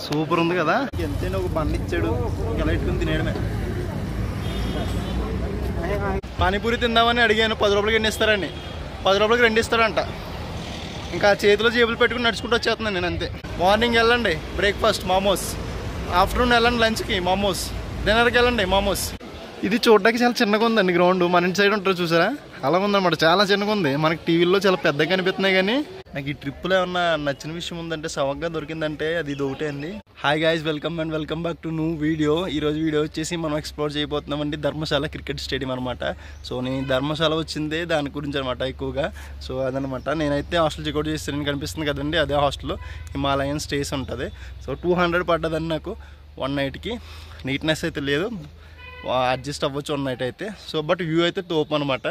Super ఉంది కదా. ఎంతైనా ఒక బండి ఇచ్చాడు, ఎలా ఇట్టుకుని తినేయడమే. పానీపూరి తిందామని అడిగాను, 10 రూపాయలకి ఎన్ని ఇస్తారండి? 10 రూపాయలకి 2 ఇస్తారంట. ఇంకా చేతిలో జేబులు పెట్టుకుని నడుచుకుంటూ వచ్చేస్తున్నాను నేను అంతే. మార్నింగ్ వెళ్ళండి బ్రేక్ఫాస్ట్ మోమోస్, ఆఫ్టర్నూన్ వెళ్ళండి లంచ్కి మోమోస్, డిన్నర్కి వెళ్ళండి మోమోస్. ఇది చూడడానికి చాలా చిన్నగా ఉందండి గ్రౌండ్. మన ఇంటి సైడ్ ఉంటారు చూసారా, అలా ఉందన్నమాట. చాలా చిన్నగా ఉంది. మనకి టీవీలో చాలా పెద్దగా కనిపిస్తున్నాయి. కానీ నాకు ఈ ట్రిప్లో ఏమన్నా నచ్చిన విషయం ఉందంటే, సవగ్గా దొరికిందంటే అది ఇది ఒకటే అండి. Hi guys, welcome back to new video. ఈరోజు వీడియో వచ్చేసి మనం ఎక్స్ప్లోర్ చేయబోతున్నామండి ధర్మశాల క్రికెట్ స్టేడియం అనమాట. సో నేను ధర్మశాల వచ్చిందే దాని గురించి అనమాట ఎక్కువగా. సో అదనమాట. నేనైతే హాస్టల్ చెక్అవుట్ చేస్తాను, కనిపిస్తుంది కదండి, అదే హాస్టల్లో హిమాలయన్ స్టేస్ ఉంటుంది. సో 200 పడ్డదండి నాకు 1 నైట్కి. నీట్నెస్ అయితే లేదు, అడ్జస్ట్ అవ్వచ్చు 1 నైట్ అయితే. సో బట్ వ్యూ అయితే తోపు అనమాట.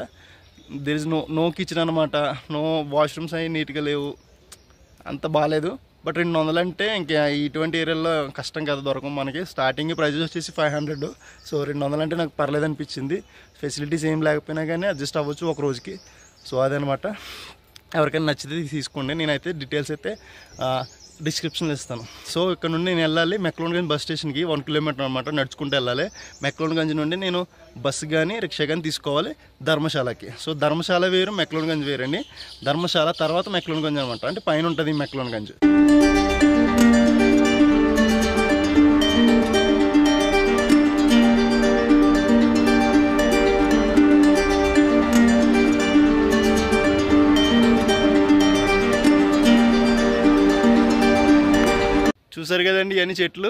దెర్ ఇస్ నో కిచెన్ అనమాట, నో వాష్రూమ్స్ అవి నీట్గా లేవు, అంత బాగాలేదు. బట్ 200 అంటే ఇంకా ఇటువంటి ఏరియాలో కష్టం కదా దొరకం మనకి. స్టార్టింగ్ ప్రైజెస్ వచ్చేసి 500. సో 200 అంటే నాకు పర్లేదు అనిపించింది. ఫెసిలిటీస్ ఏం లేకపోయినా కానీ అడ్జస్ట్ అవ్వచ్చు ఒక రోజుకి. సో అదనమాట. ఎవరికైనా నచ్చితే తీసుకోండి. నేనైతే డీటెయిల్స్ అయితే డిస్క్రిప్షన్లో ఇస్తాను. సో ఇక్కడ నుండి నేను వెళ్ళాలి మెక్లోన్గంజ్ బస్ స్టేషన్కి. 1 కిలోమీటర్ అనమాట, నడుచుకుంటూ వెళ్ళాలి. మెక్లోన్గంజ్ నుండి నేను బస్సు కానీ రిక్షా కానీ తీసుకోవాలి ధర్మశాలకి. సో ధర్మశాల వేరు, మెక్లోన్గంజ్ వేరండి. ధర్మశాల తర్వాత మెక్లోన్గంజ్ అనమాట, అంటే పైన ఉంటుంది మెక్లోన్గంజ్. చూసారు కదండి ఇవన్నీ చెట్లు,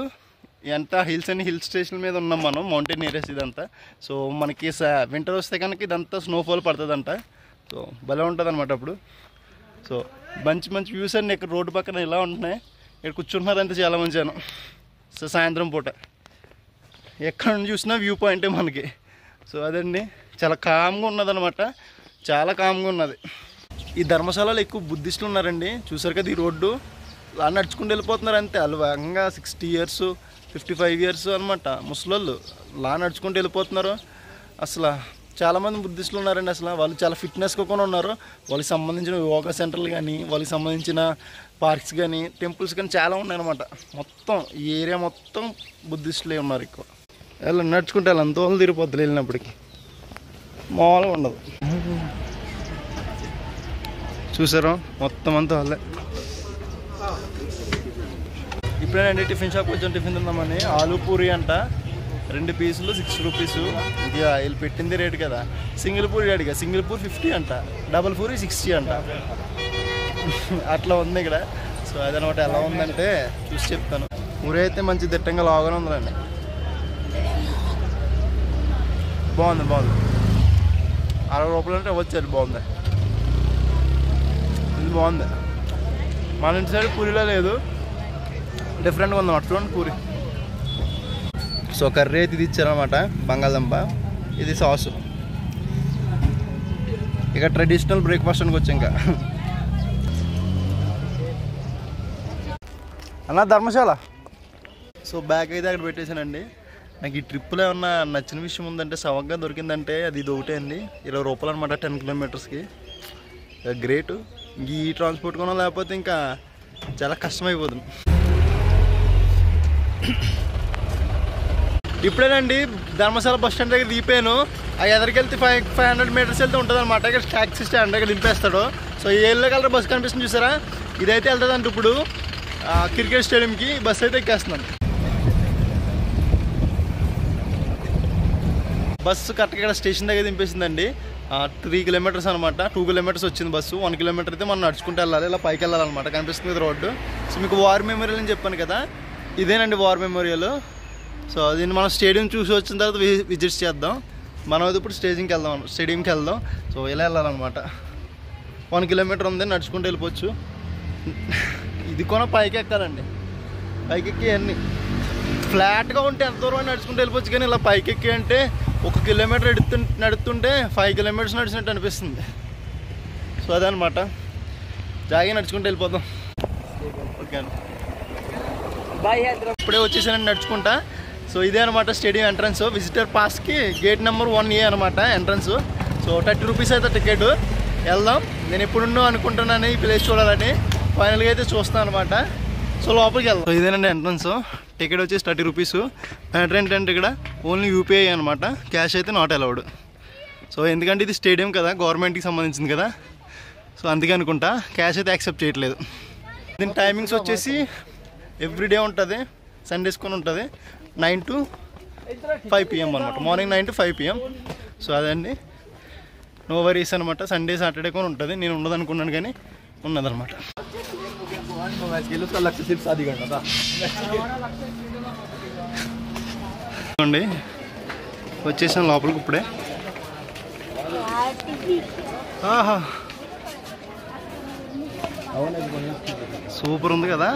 ఎంత హిల్స్ అని హిల్ స్టేషన్ మీద ఉన్నాం మనం, మౌంటైన్ ఏరియాస్ ఇదంతా. సో మనకి వింటర్ వస్తే కనుక ఇదంతా స్నోఫాల్ పడుతుందంట. సో భలే ఉంటుంది అనమాట అప్పుడు. సో మంచి వ్యూస్ అన్నీ ఇక్కడ రోడ్డు పక్కన ఇలా ఉంటున్నాయి. ఇక్కడ కూర్చుంటున్నారంటే చాలా మంచి జనం. సో సాయంత్రం పూట ఎక్కడ నుంచి చూసినా వ్యూ పాయింటే మనకి. సో అదండి, చాలా కామ్గా ఉన్నదనమాట, చాలా కామ్గా ఉన్నది. ఈ ధర్మశాలలో ఎక్కువ బుద్ధిస్టులు ఉన్నారండి. చూసారు కదా ఈ రోడ్డు, అలా నడుచుకుంటూ వెళ్ళిపోతున్నారు అంతే. వాళ్ళు వేగంగా 60 years 55 years అనమాట ముసలోళ్ళు, అలా నడుచుకుంటూ వెళ్ళిపోతున్నారు. అసలు చాలామంది బుద్ధిస్టులు ఉన్నారండి. అసలు వాళ్ళు చాలా ఫిట్నెస్గా కూడా ఉన్నారు. వాళ్ళకి సంబంధించిన యోగా సెంటర్లు కానీ, వాళ్ళకి సంబంధించిన పార్క్స్ కానీ, టెంపుల్స్ కానీ చాలా ఉన్నాయన్నమాట. మొత్తం ఈ ఏరియా మొత్తం బుద్ధిస్టులే ఉన్నారు ఎక్కువ. వెళ్ళి నడుచుకుంటే వాళ్ళు అంత వాళ్ళు తిరిగిపోద్దులు వెళ్ళినప్పటికీ, మామూలుగా ఉండదు. చూసారు మొత్తం అంతా వాళ్ళే. ఇప్పుడేనండి టిఫిన్ షాప్ కొంచెం టిఫిన్ తిందామని. ఆలూ పూరి అంట, 2 పీసులు 6 రూపీస్. ఇది వీళ్ళు పెట్టింది రేటు కదా. సింగిల్ పూరి అడిగా, సింగిల్ పూరి 50 అంట, డబల్ పూరి 60 అంట. అట్లా ఉంది ఇక్కడ. సో అదనమాట. ఎలా ఉందంటే చూసి చెప్తాను. పూరి అయితే మంచి దిట్టంగా లాగానే ఉందండి. బాగుంది 60 రూపాయలు అంటే వచ్చారు. బాగుంది, ఇది బాగుంది. మన ఇంటి సైడ్ పూరిలో లేదు, డిఫరెంట్గా ఉందన్నమాట. చూడండి పూరి. సో కర్రీ అయితే ఇది ఇచ్చారనమాట, బంగాళదుంప, ఇది సాసు. ఇక ట్రెడిషనల్ బ్రేక్ఫాస్ట్ అని వచ్చి ఇంకా అన్న ధర్మశాల. సో బ్యాగ్ అయితే అక్కడ పెట్టేశానండి. నాకు ఈ ట్రిప్లో ఏమన్నా నచ్చిన విషయం ఉందంటే, సవగ్గా దొరికిందంటే అది ఇది ఒకటే అండి. 20 రూపాయలు అనమాట 10 కిలోమీటర్స్కి. గ్రేట్. ఈ ట్రాన్స్పోర్ట్ కొనా లేకపోతే ఇంకా చాలా కష్టమైపోతుంది. ఇప్పుడేనండి ధర్మశాల బస్ స్టాండ్ దగ్గర దిగిపోయాను. ఆ ఎదరికెళ్తే 500 మీటర్స్ వెళ్తే ఉంటుంది అనమాట. ఇక్కడ ట్యాక్సీ స్టాండ్ దగ్గర దింపేస్తాడు. సో ఈ ఎల్లో కలర్ బస్సు కనిపిస్తుంది చూసారా, ఇదైతే వెళ్తుంది అంటే ఇప్పుడు క్రికెట్ స్టేడియంకి బస్సు అయితే ఎక్కేస్తున్నాను. బస్సు కరెక్ట్గా ఇక్కడ స్టేషన్ దగ్గర దింపేసిందండి. 3 కిలోమీటర్స్ అనమాట. 2 కిలోమీటర్స్ వచ్చింది బస్సు. 1 కిలోమీటర్ అయితే మనం నడుచుకుంటూ వెళ్ళాలి. ఇలా పైకి వెళ్ళాలన్నమాట. కనిపిస్తుంది రోడ్డు. సో మీకు వార్ మెమోరియల్ అని చెప్పాను కదా, ఇదేనండి వార్ మెమోరియల్. సో దీన్ని మనం స్టేడియం చూసి వచ్చిన తర్వాత విజిట్ చేద్దాం. మనం అయితే ఇప్పుడు స్టేడియంకి వెళ్దాం. సో ఇలా వెళ్ళాలన్నమాట. 1 కిలోమీటర్ ఉంది, నడుచుకుంటూ వెళ్ళిపోవచ్చు. ఇది కూడా పైకి ఎక్కాలండి. పైకి ఎక్కి అన్నీ ఫ్లాట్గా ఉంటే ఎంత దూరం నడుచుకుంటూ వెళ్ళిపోవచ్చు. కానీ ఇలా పైకి ఎక్కి అంటే 1 కిలోమీటర్ నడుస్తుంటే 5 కిలోమీటర్స్ నడిచినట్టు అనిపిస్తుంది. సో అదనమాట. జాగి నడుచుకుంటూ వెళ్ళిపోదాం. ఓకే అండి, ఇప్పుడే వచ్చేసానండి నడుచుకుంటా. సో ఇదే అనమాట స్టేడియం ఎంట్రన్స్. విజిటర్ పాస్కి గేట్ నెంబర్ 1A అనమాట ఎంట్రన్స్. సో 30 రూపీస్ అయితే టికెట్. వెళ్దాం. నేను ఎప్పుడున్నో అనుకుంటున్నాను ఈ ప్లేస్ చూడాలని, ఫైనల్గా అయితే చూస్తాను అనమాట. సో లోపలికి వెళ్దాం. సో ఇదేనండి ఎంట్రన్స్. టికెట్ వచ్చేసి 30 రూపీస్. ఎంట్రెన్స్ అంటే ఇక్కడ ఓన్లీ యూపీఐ అనమాట, క్యాష్ అయితే నాట్ అలౌడ్. సో ఎందుకంటే ఇది స్టేడియం కదా, గవర్నమెంట్కి సంబంధించింది కదా, సో అందుకే అనుకుంటా క్యాష్ అయితే యాక్సెప్ట్ చేయట్లేదు. దీని టైమింగ్స్ వచ్చేసి ఎవ్రీడే ఉంటుంది, సండేస్ కొని ఉంటుంది 9 to 5 PM అనమాట. Morning 9 to 5 PM. సో అదండి, నో వరీస్ అనమాట. సండే సాటర్డే కొని ఉంటుంది. నేను ఉండదు అనుకున్నాను కానీ ఉన్నదనమాట. అండి వచ్చేసాను లోపలికి ఇప్పుడే. ఆహా సూపర్ ఉంది కదా.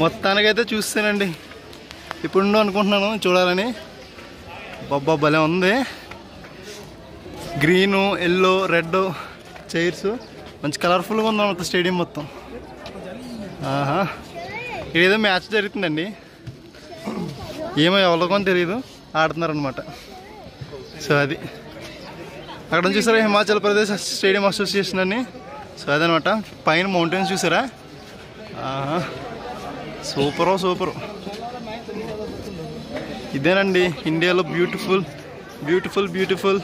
మొత్తానికైతే చూస్తానండి, ఇప్పుడు అనుకుంటున్నాను చూడాలని. బాబా భలే ఉంది. గ్రీను, ఎల్లో, రెడ్ చైర్స్, మంచి కలర్ఫుల్గా ఉందన్నమాట స్టేడియం మొత్తం. ఇదేదో మ్యాచ్ జరుగుతుందండి, ఏమో ఎవరికో తెలియదు, ఆడుతున్నారనమాట. సో అది అక్కడ చూసారా, హిమాచల్ ప్రదేశ్ స్టేడియం అసోసియేషన్ అని. సో అదనమాట, పైన మౌంటైన్స్ చూసారా, సూపరు సూపరు. ఇదేనండి ఇండియాలో beautiful beautiful beautiful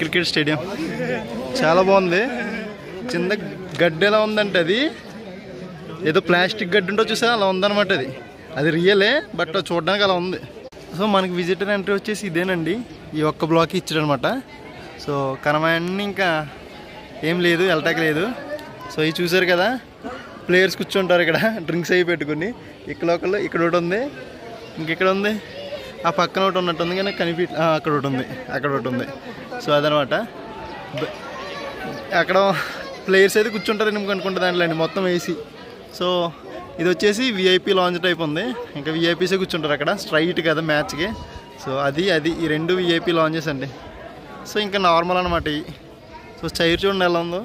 cricket stadium. చాలా బాగుంది. చిన్న గడ్డి ఎలా ఉందంటే అది ఏదో ప్లాస్టిక్ గడ్డి ఉంటో చూసారా, అలా ఉందన్నమాట. అది రియలే, బట్ చూడడానికి అలా ఉంది. సో మనకి విజిటర్ ఎంట్రీ వచ్చేసి ఇదేనండి, ఈ ఒక్క బ్లాక్ ఇచ్చాడనమాట. సో కనమన్నీ ఇంకా ఏం లేదు, వెళ్ళటానికి లేదు. సో ఇది చూసారు కదా, ప్లేయర్స్ కూర్చుంటారు ఇక్కడ డ్రింక్స్ అవి పెట్టుకుని. ఇక్కడ ఒకళ్ళు, ఇక్కడ ఒకటి ఉంది, ఇంకెక్కడ ఉంది, ఆ పక్కన ఒకటి ఉన్నట్టుంది కానీ అక్కడ ఒకటి ఉంది, అక్కడ ఒకటి ఉంది. సో అదనమాట, అక్కడ ప్లేయర్స్ అయితే కూర్చుంటారు అనుకుంటా దాంట్లో అండి, మొత్తం ఏసీ. సో ఇది వచ్చేసి విఐపీ లాంజ్ టైప్ ఉంది, ఇంకా విఐపీసే కూర్చుంటారు అక్కడ, స్ట్రైట్ కదా మ్యాచ్కి. సో అది ఈ రెండు విఐపీ లాంజెస్ అండి. సో ఇంకా నార్మల్ అనమాట ఇవి. సో చైర్ చూడండి ఎలా ఉందో.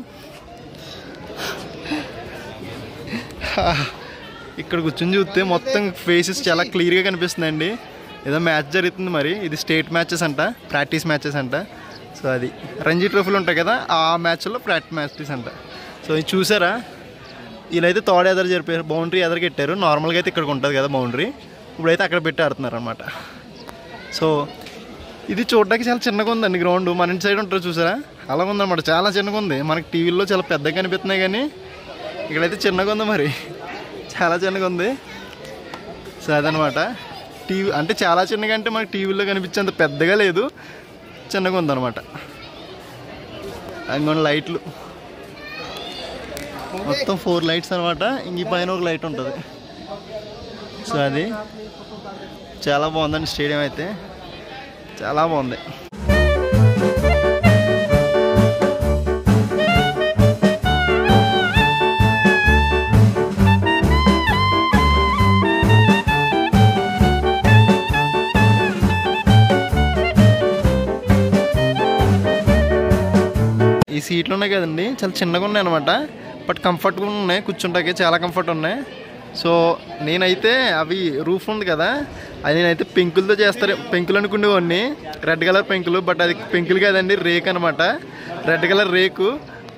ఇక్కడ కూర్చొని చూస్తే మొత్తం ఫేసెస్ చాలా క్లియర్గా కనిపిస్తుందండి. ఏదో మ్యాచ్ జరుగుతుంది మరి, ఇది స్టేట్ మ్యాచెస్ అంట, ప్రాక్టీస్ మ్యాచెస్ అంట. సో అది రంజీ ట్రోఫీలు ఉంటాయి కదా, ఆ మ్యాచ్లో ప్రాక్టీస్ మ్యాచెస్ అంట. సో ఇది చూసారా, వీళ్ళైతే తోడ ఎదరు జరిపారు, బౌండరీ ఎదరు కట్టారు. నార్మల్గా అయితే ఇక్కడికి ఉంటుంది కదా బౌండరీ, ఇప్పుడైతే అక్కడ పెట్టి ఆడుతున్నారు అనమాట. సో ఇది చూడడానికి చాలా చిన్నగా ఉందండి గ్రౌండ్. మన ఇంటి సైడ్ ఉంటారు చూసారా, అలా ఉందన్నమాట, చాలా చిన్నగా ఉంది. మనకి టీవీల్లో చాలా పెద్దగా కనిపిస్తున్నాయి కానీ ఇక్కడైతే చిన్నగా ఉంది, మరి చాలా చిన్నగా ఉంది. సో అదనమాట, టీవీ అంటే చాలా చిన్నగా అంటే మనకి టీవీలో కనిపించేంత పెద్దగా లేదు, చిన్నగా ఉందన్నమాట. అందుకని లైట్లు మొత్తం 4 లైట్స్ అనమాట, ఇంక పైన ఒక లైట్ ఉంటుంది. సో అది చాలా బాగుందండి స్టేడియం అయితే, చాలా బాగుంది. ఈ సీట్లు ఉన్నాయి కదండి, చాలా చిన్నగా ఉన్నాయి అనమాట, బట్ కంఫర్ట్గా ఉన్నాయి, కూర్చుంటాకే చాలా కంఫర్ట్ ఉన్నాయి. సో నేనైతే అవి రూఫ్ ఉంది కదా, అది నేనైతే పెంకులతో చేస్తారు, పెంకులు అనుకునేవాడిని, రెడ్ కలర్ పెంకులు, బట్ అది పెంకులు కాదండి, రేక్ అనమాట, రెడ్ కలర్ రేకు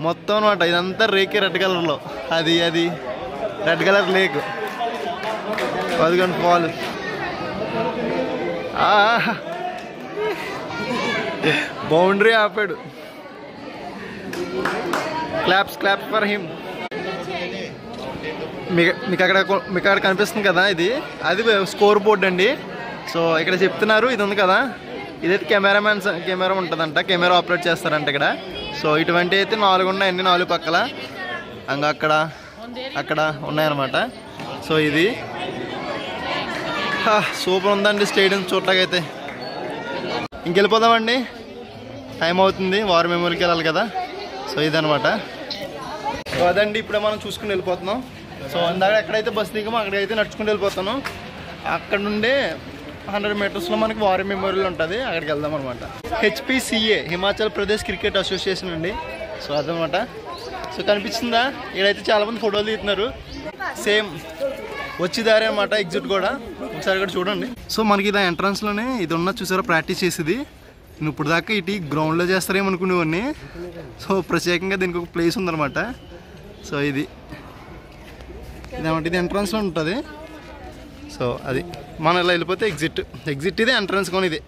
మొత్తం అనమాట. ఇదంతా రేకే రెడ్ కలర్లో, అది రెడ్ కలర్ రేకు. అదిగోండి ఫాల్, బౌండరీ ఆపాడు. Claps for him. మీకు అక్కడ కనిపిస్తుంది కదా, అది స్కోర్ బోర్డ్ అండి. సో ఇక్కడ చెప్తున్నారు, ఇది ఉంది కదా, ఇదైతే కెమెరా ఉంటుందంట, కెమెరా ఆపరేట్ చేస్తారంట ఇక్కడ. సో ఇటువంటి అయితే 4 ఉన్నాయండి, 4 పక్కల, ఇంకా అక్కడ ఉన్నాయన్నమాట. సో ఇది సూపర్ ఉందండి స్టేడియం చూడటాకైతే. ఇంకెళ్ళిపోదామండి, టైం అవుతుంది, వార్ మెమోరీకి వెళ్ళాలి కదా. సో ఇదనమాట. సో అదండి, ఇప్పుడే మనం చూసుకుని వెళ్ళిపోతున్నాం. సో ఇందాక ఎక్కడైతే బస్ దిగామో అక్కడైతే నడుచుకుంటూ వెళ్ళిపోతాను. అక్కడ నుండే 100 మీటర్స్లో మనకి వార్ మెమోరియల్ ఉంటుంది, అక్కడికి వెళ్దాం అనమాట. HPCA Himachal Pradesh cricket association అండి. సో అదనమాట. సో కనిపిస్తుందా, ఇక్కడైతే చాలామంది ఫోటోలు తీస్తున్నారు. సేమ్ వచ్చిదారే అనమాట ఎగ్జిట్ కూడా. ఒకసారి ఇక్కడ చూడండి. సో మనకి ఇది ఎంట్రన్స్లోనే ఇది ఉన్న చూసారా ప్రాక్టీస్ చేసేది. నేను ఇప్పుడు దాకా ఇటు గ్రౌండ్లో చేస్తారేమో అనుకునేవాడిని. సో ప్రత్యేకంగా దీనికి ఒక ప్లేస్ ఉందన్నమాట. సో ఇదేమంటే ఇది ఎంట్రన్స్లో ఉంటుంది. సో అది మనం ఇలా వెళ్ళిపోతే ఎగ్జిట్ ఇది ఎంట్రన్స్ కొని ఇది.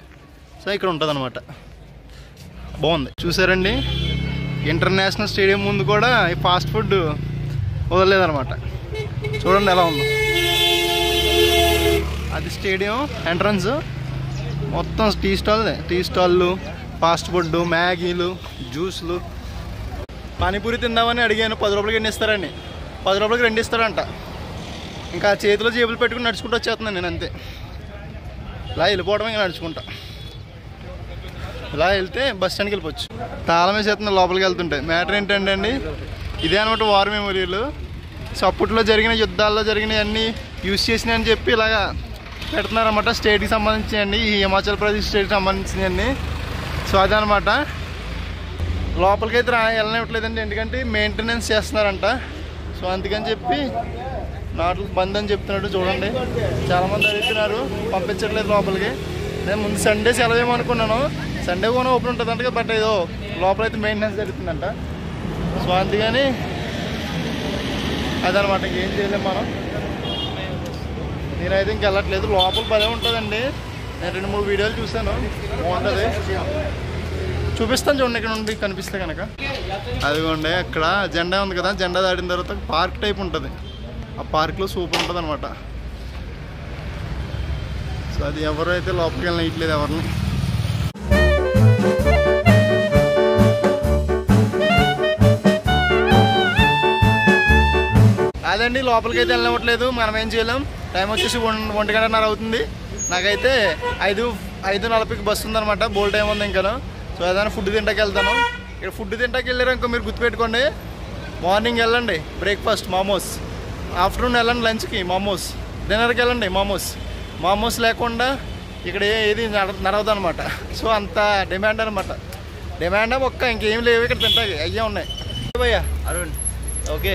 సో ఇక్కడ ఉంటుంది అనమాట. బాగుంది చూసారండి. ఇంటర్నేషనల్ స్టేడియం ముందు కూడా ఈ ఫాస్ట్ ఫుడ్ వదలలేదన్నమాట. చూడండి ఎలా ఉందో. అది స్టేడియం ఎంట్రన్స్ మొత్తం టీ స్టాళ్ళు, ఫాస్ట్ ఫుడ్, మ్యాగీలు, జ్యూస్లు. పానీపూరి తిందామని అడిగాను. 10 రూపాయలకి ఎన్ని ఇస్తారండి? 10 రూపాయలకి 2 ఇస్తారంట. ఇంకా చేతిలో జేబులు పెట్టుకుని నడుచుకుంటూ వచ్చేస్తున్నాను నేను అంతే. ఇలా వెళ్ళిపోవడం ఇంకా నడుచుకుంటా. ఇలా వెళ్తే బస్ స్టాండ్కి వెళ్ళిపోవచ్చు. తాళం వేసేస్తున్నాను లోపలికి వెళ్తుంటే. మ్యాటర్ ఏంటంటే అండి, ఇదే అనమాట వార్ మెమోరియల్. సో అప్పట్లో జరిగిన యుద్ధాల్లో జరిగినవన్నీ యూజ్ చేసినాయని చెప్పి ఇలాగా పెడుతున్నారన్నమాట. స్టేట్కి సంబంధించినవన్నీ, ఈ హిమాచల్ ప్రదేశ్ స్టేట్కి సంబంధించినవన్నీ. సో అదనమాట. లోపలికి అయితే వెళ్ళనివ్వట్లేదండి, ఎందుకంటే మెయింటెనెన్స్ చేస్తున్నారంట. సో అందుకని చెప్పి నాట్లు బంద్ అని చెప్తున్నట్టు చూడండి. చాలామంది అడుగుతున్నారు, పంపించట్లేదు లోపలికి. నేను ముందు సండే సెలవేమో అనుకున్నాను. సండే కూడా ఓపెన్ ఉంటుందంట, బట్ ఏదో లోపలైతే మెయింటెనెన్స్ జరుగుతుందంట. సో అందుకని అదనమాట. ఇంకేం చేయలేము మనం. నేనైతే ఇంక వెళ్ళట్లేదు. లోపల భలే ఉంటుందండి. నేను 2-3 వీడియోలు చూశాను, బాగుంటుంది. చూపిస్తాను చూడండి ఇక్కడ నుండి కనిపిస్తే కనుక. అదిగోండి అక్కడ జెండా ఉంది కదా, జెండా దాటిన తర్వాత పార్క్ టైప్ ఉంటుంది. ఆ పార్క్లో సూపర్ ఉంటుంది అనమాట. సో అది ఎవరైతే లోపలికి వెళ్ళట్లేదు ఎవరిని. అదండి, లోపలికి అయితే వెళ్ళనివ్వట్లేదు. మనం ఏం చేయలేం. టైం వచ్చేసి 1:30 అవుతుంది. నాకైతే 5:40కి బస్సు ఉందనమాట. బోల్ టైం ఉంది ఇంకా. సో ఏదైనా ఫుడ్ తింటాకి వెళ్తాను. ఇక్కడ ఫుడ్ తింటాకి వెళ్ళారు ఇంకో మీరు గుర్తుపెట్టుకోండి. మార్నింగ్ వెళ్ళండి బ్రేక్ఫాస్ట్ మోమోస్, ఆఫ్టర్నూన్ వెళ్ళండి లంచ్కి మోమోస్, డిన్నర్కి వెళ్ళండి మోమోస్ లేకుండా ఇక్కడ ఏది నడవదు అనమాట. సో అంత డిమాండ్ అనమాట. డిమాండ్ ఒక్క ఇంకేం లేవు ఇక్కడ తింటాకి, అయ్యే ఉన్నాయి. భయ్యా अरुण, ఓకే.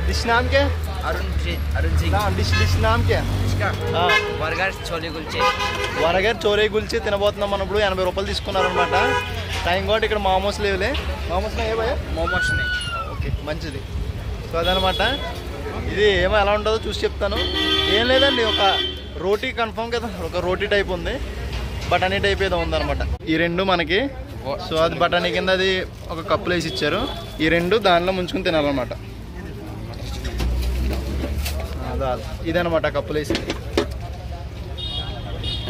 డిష్ నామ్ క్యా? अरुण सिंह। డిష్ నామ్ క్యా? इसका हाँ। बर्गर छोले कुलचे। వరగర్ చోరే గుల్చి తినబోతున్నాం మనం. ఇప్పుడు 80 రూపాయలు తీసుకున్నారనమాట. టైం కూడా ఇక్కడ మోమోస్ లేవులే. మోమోస్ ఏ భయ్యా? मोमोस नहीं। ఓకే మంచిది. సో అదనమాట. ఇది ఏమో ఎలా ఉంటుందో చూసి చెప్తాను. ఏం లేదండి, ఒక రోటీ కన్ఫర్మ్ కదా, ఒక రోటీ టైప్ ఉంది, బటానీ టైప్ ఏదో ఉందన్నమాట. ఈ రెండు మనకి. సో అది బటానీ కింద అది ఒక కప్పులో వేసి ఇచ్చారు. ఈ రెండు దానిలో ముంచుకుని తినాలన్నమాట. ఇదనమాట కప్పులో వేసి.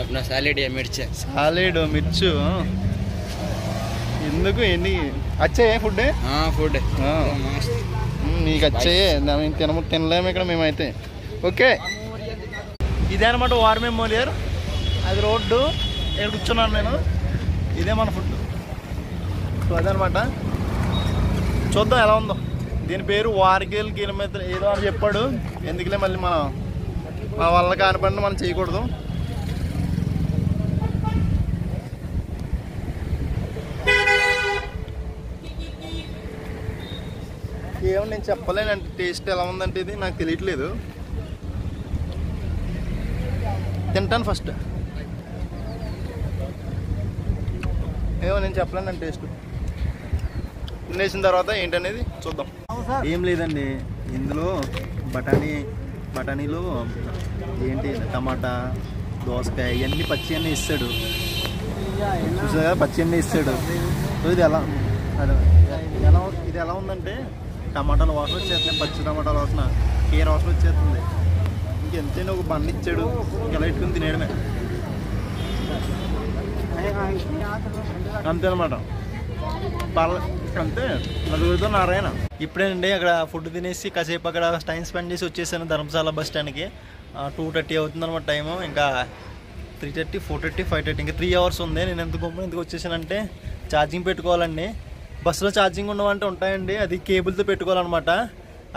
अपना सैलेड या मिर्च। సాలెడ్ మిర్చు ఎందుకు ఎన్ని వచ్చాయి ఫుడ్? फूड నీకు వచ్చాయి, తినలేము ఇక్కడ మేమైతే. ఓకే, ఇదే అనమాట వార్ మెమోరియల్. అది రోడ్డు, ఇక్కడ కూర్చున్నాను నేను. ఇదే మన ఫుడ్. సో అదనమాట. చూద్దాం ఎలా ఉందో. దీని పేరు వార్గేల్ కిలోమీటర్ ఏదో అని చెప్పాడు. ఎందుకులే మళ్ళీ మన వల్ల కాని పని మనం చేయకూడదు. ఏమో నేను చెప్పలేనంటే టేస్ట్ ఎలా ఉందంటే ఇది నాకు తెలియట్లేదు. తింటాను ఫస్ట్. ఏమో నేను చెప్పలేనండి టేస్ట్. తినేసిన తర్వాత ఏంటనేది చూద్దాం. ఏం లేదండి, ఇందులో బఠానీలు ఏంటి, టమాటా, దోసకాయ ఇవన్నీ పచ్చి అన్నీ ఇస్తాడు. చూసాగా పచ్చి అన్నీ ఇస్తాడు. సో ఇది ఎలా ఉందంటే టమాటాల వాసన వచ్చేస్తున్నాయి, పచ్చి టమాటాల వాసన, కీర వాసన వచ్చేస్తుంది. ఇంకెంతైనా ఒక బండి ఇచ్చాడు, ఎలా ఇట్టుకుని తినేయడమే అంతే అనమాట. అంతే. నలుగురితో నారాయణ. ఇప్పుడేనండి అక్కడ ఫుడ్ తినేసి కాసేపు అక్కడ టైం స్పెండ్ చేసి వచ్చేసాను ధర్మశాల బస్ స్టాండ్కి. 2:30 అవుతుంది అనమాట టైము. ఇంకా 3:30, 4:30, 5:30 ఇంకా 3 అవర్స్ ఉంది. నేను ఎందుకు వచ్చేసానంటే ఛార్జింగ్ పెట్టుకోవాలండి. బస్సులో ఛార్జింగ్ ఉండవంటే ఉంటాయండి, అది కేబుల్తో పెట్టుకోవాలన్నమాట.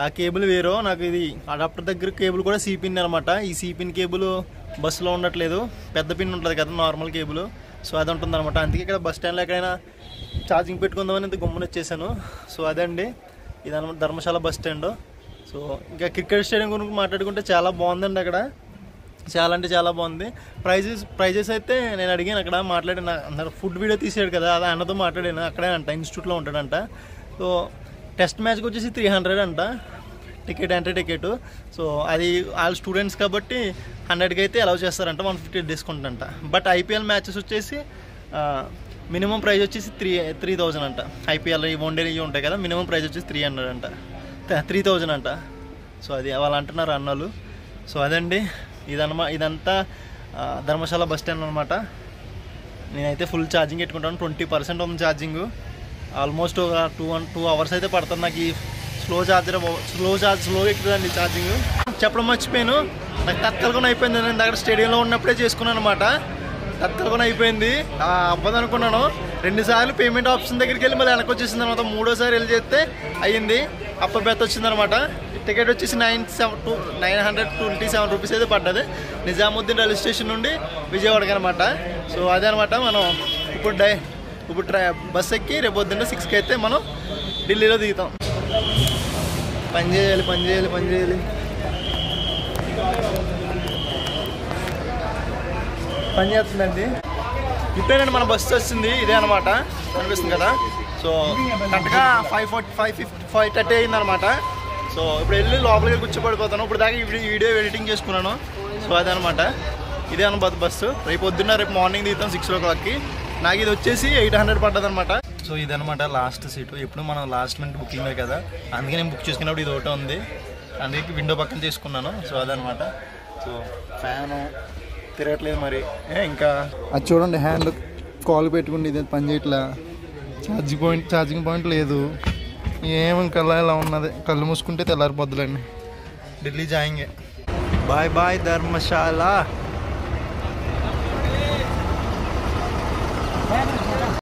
ఆ కేబుల్ వేరు. నాకు ఇది అడాప్టర్ దగ్గర కేబుల్ కూడా సీ పిన్ అనమాట. ఈ సీ పిన్ కేబుల్ బస్సులో ఉండట్లేదు, పెద్ద పిన్ ఉంటుంది కదా నార్మల్ కేబుల్. సో అది ఉంటుంది అనమాట. అందుకే ఇక్కడ బస్ స్టాండ్లో ఎక్కడైనా ఛార్జింగ్ పెట్టుకుందామని ఇంత గమ్మున వచ్చేసాను. సో అదండి, ఇది అనమాట Dharamshala bus stand. So so ఇంకా క్రికెట్ స్టేడియం గురించి మాట్లాడుకుంటే చాలా బాగుందండి అక్కడ, చాలా అంటే చాలా బాగుంది. ప్రైజెస్ అయితే నేను అడిగాను అక్కడ, మాట్లాడిన అందరు ఫుడ్ వీడియో తీసాడు కదా, అది అన్నతో మాట్లాడాను. అక్కడే అంట, ఇన్స్టిట్యూట్లో ఉంటాడంట. సో టెస్ట్ మ్యాచ్కి వచ్చేసి 300 అంట ఎంట్రీ టికెట్. సో అది వాళ్ళ స్టూడెంట్స్ కాబట్టి 100కి అయితే అలౌ చేస్తారంట, 150 డిస్కౌంట్ అంట. బట్ ఐపీఎల్ మ్యాచెస్ వచ్చేసి మినిమం ప్రైస్ వచ్చేసి 3,000 అంట. ఐపీఎల్ ఈ వన్ డే ఇవి ఉంటాయి కదా, మినిమం ప్రైస్ వచ్చేసి 300 అంట, 3,000 అంట. సో అది వాళ్ళు అంటున్నారు అన్నలు. సో అదండి, ఇదంతా ధర్మశాల బస్ స్టాండ్ అనమాట. నేనైతే ఫుల్ ఛార్జింగ్ పెట్టుకుంటాను, 20% ఉంది ఛార్జింగ్. ఆల్మోస్ట్ ఒక 2 అవర్స్ అయితే పడుతుంది నాకు ఈ స్లో ఎక్కుతుందండి ఛార్జింగ్. చెప్పడం మర్చిపోయాను, నాకు తత్కలుగా అయిపోయింది. నేను దగ్గర స్టేడియంలో ఉన్నప్పుడే చేసుకున్నాను అనమాట, తత్కలుగా అయిపోయింది. అవ్వదు అనుకున్నాను. 2 సార్లు పేమెంట్ ఆప్షన్ దగ్గరికి వెళ్ళి మళ్ళీ వెనక్కి వచ్చేసింది అనమాట. 3వ సారి వెళ్ళి చేస్తే అయ్యింది, అప్పర్ బెత్ వచ్చిందనమాట. టికెట్ వచ్చేసి 927 రూపీస్ అయితే పడ్డది, నిజాముద్దీన్ రైల్వే స్టేషన్ నుండి విజయవాడకి అనమాట. సో అదే అనమాట, మనం ఇప్పుడు బస్ ఎక్కి రేపు పొద్దున్న 6కి అయితే మనం ఢిల్లీలో దిగుతాం. పని చేయాలి పని చేస్తుందండి. ఇప్పుడేనండి మన బస్సు వచ్చింది, ఇదే అనమాట, కనిపిస్తుంది కదా. సో కరెక్ట్గా 5:30 అయిందనమాట. సో ఇప్పుడు వెళ్ళి లోపలికి కూర్చోబడిపోతాను. ఇప్పుడు దాకా ఈ వీడియో ఎడిటింగ్ చేసుకున్నాను. సో అదనమాట, ఇదే అనమాట బస్సు. రేపు మార్నింగ్ దిగుతాం 6 o'clockకి. నాకు ఇది వచ్చేసి 800 పడ్డది అనమాట. సో ఇదనమాట లాస్ట్ సీటు. ఎప్పుడు మనం లాస్ట్ మినిట్ బుకింగ్ కదా, అందుకే నేను బుక్ చేసుకున్నప్పుడు ఇది ఒకటే ఉంది, అందుకే విండో పక్కన తీసుకున్నాను. సో అదనమాట. సో ఫ్యాను తిరగట్లేదు మరి, ఇంకా అది చూడండి, హ్యాండ్ కాల్ పెట్టుకుంటే ఇది పని చేయట్లా, ఛార్జింగ్ పాయింట్ లేదు, ఏం ఇంకా ఇలా ఉన్నది. కళ్ళు మూసుకుంటే తెల్లారిపోద్దులండి. ఢిల్లీ జాయింగే. బాయ్ ధర్మశాల.